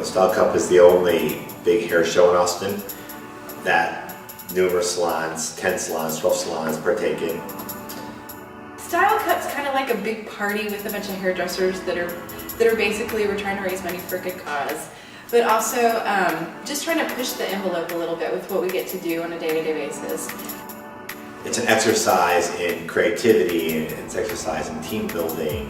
Style Cup is the only big hair show in Austin that numerous salons, 10 salons, 12 salons partake in. Style Cup's kind of like a big party with a bunch of hairdressers that are basically, we're trying to raise money for a good cause, but also just trying to push the envelope a little bit with what we get to do on a day-to-day basis. It's an exercise in creativity, and it's an exercise in team building.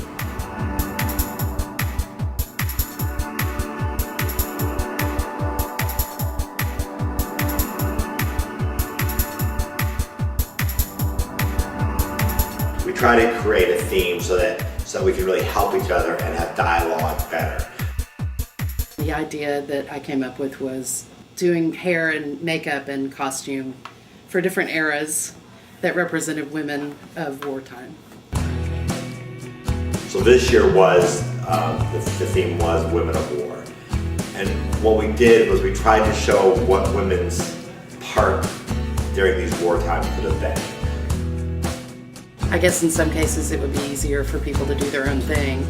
We try to create a theme so we can really help each other and have dialogue better. The idea that I came up with was doing hair and makeup and costume for different eras that represented women of wartime. So this year was, the theme was Women of War. And what we did was we tried to show what women's part during these war times could have been. I guess in some cases it would be easier for people to do their own thing,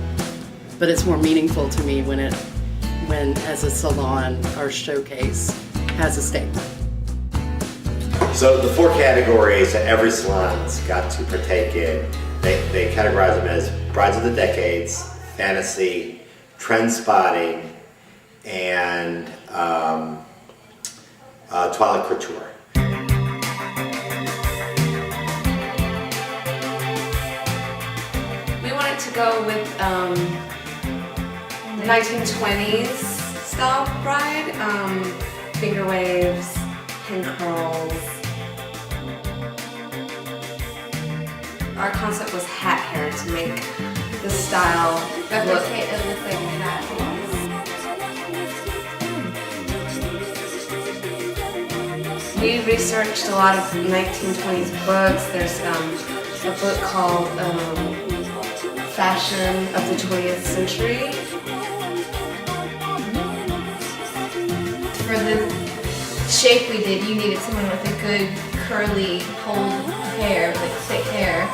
but it's more meaningful to me when as a salon, our showcase has a statement. So the 4 categories that every salon's got to partake in, they categorize them as Brides of the Decades, Fantasy, Trend Spotting, and Toilette Couture. We wanted to go with 1920s style bride, finger waves, pin curls. Our concept was hat hair to make the style look like a hat. We researched a lot of 1920s books. There's a book called Fashion of the 20th Century. For the shape we did, you needed someone with a good curly, hold hair, like thick hair.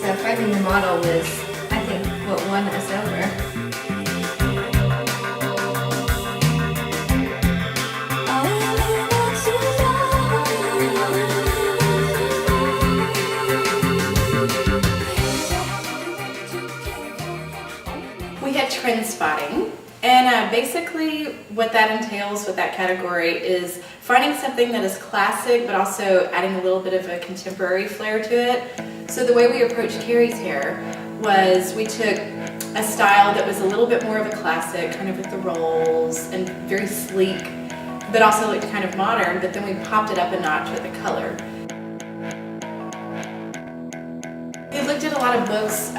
So finding the model was, I think, what won us over. We had trend spotting, and basically what that entails with that category is finding something that is classic but also adding a little bit of a contemporary flair to it. So the way we approached Carrie's hair was we took a style that was a little bit more of a classic, kind of with the rolls and very sleek, but also looked kind of modern, but then we popped it up a notch with the color. We looked at a lot of books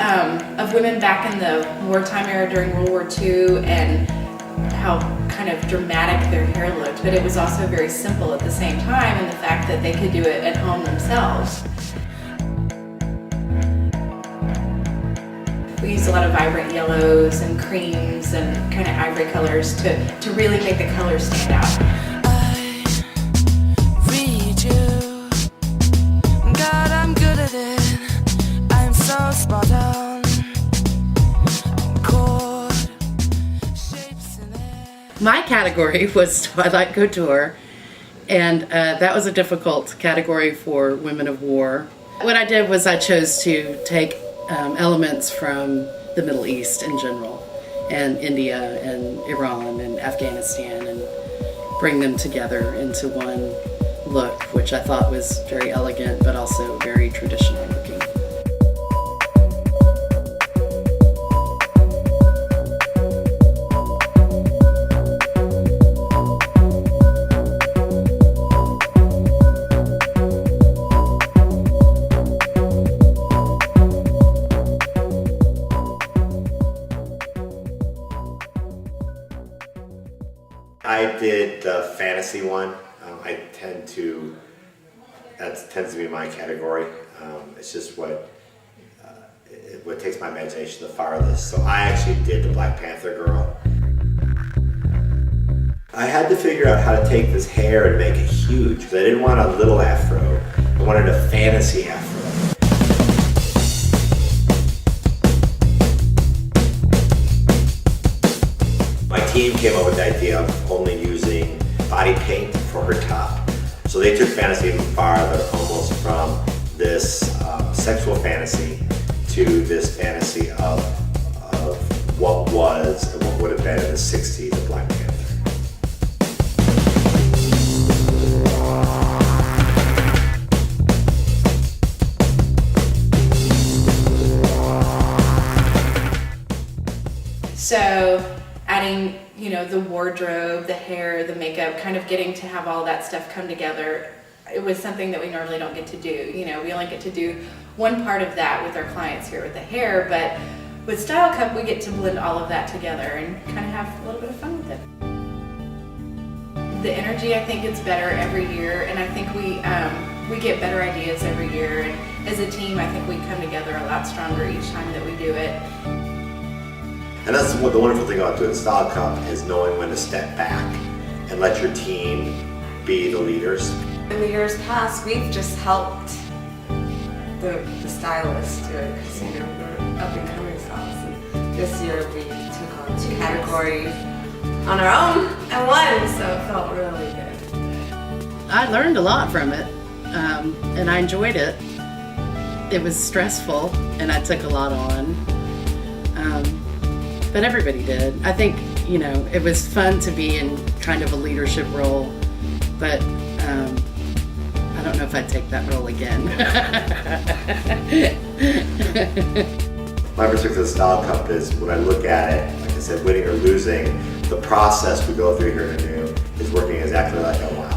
of women back in the wartime era during World War II and how kind of dramatic their hair looked, but it was also very simple at the same time, and the fact that they could do it at home themselves. We used a lot of vibrant yellows and creams and kind of ivory colors to really make the colors stand out. Spot on. Chord shapes in it. My category was Twilight Couture, and that was a difficult category for women of war. What I did was I chose to take elements from the Middle East in general, and India and Iran and Afghanistan, and bring them together into one look, which I thought was very elegant but also very traditional looking. I did the fantasy one. That tends to be my category. It's just what takes my imagination the farthest. So I actually did the Black Panther girl. I had to figure out how to take this hair and make it huge, because I didn't want a little afro. I wanted a fantasy afro. My team came up with the idea of only using body paint for her top. So they took fantasy even farther, almost from this sexual fantasy to this fantasy of what was and what would have been in the 60s of Black Panther. So adding, you know, the wardrobe, the hair, the makeup, kind of getting to have all that stuff come together, it was something that we normally don't get to do. You know, we only get to do one part of that with our clients here with the hair, but with Style Cup, we get to blend all of that together and kind of have a little bit of fun with it. The energy, I think, gets better every year, and I think we get better ideas every year. And as a team, I think we come together a lot stronger each time that we do it. And that's what the wonderful thing about doing Style Cup is knowing when to step back and let your team be the leaders. In the years past, we've just helped the stylists do it because, you know, we're up and coming stylists. And this year we took on 2 categories on our own and won, so it felt really good. I learned a lot from it, and I enjoyed it. It was stressful, and I took a lot on, but everybody did. I think, you know, it was fun to be in kind of a leadership role, but I don't know if I'd take that role again. My perspective of the Style Cup is when I look at it, like I said, winning or losing, the process we go through here in Innu is working exactly like I want.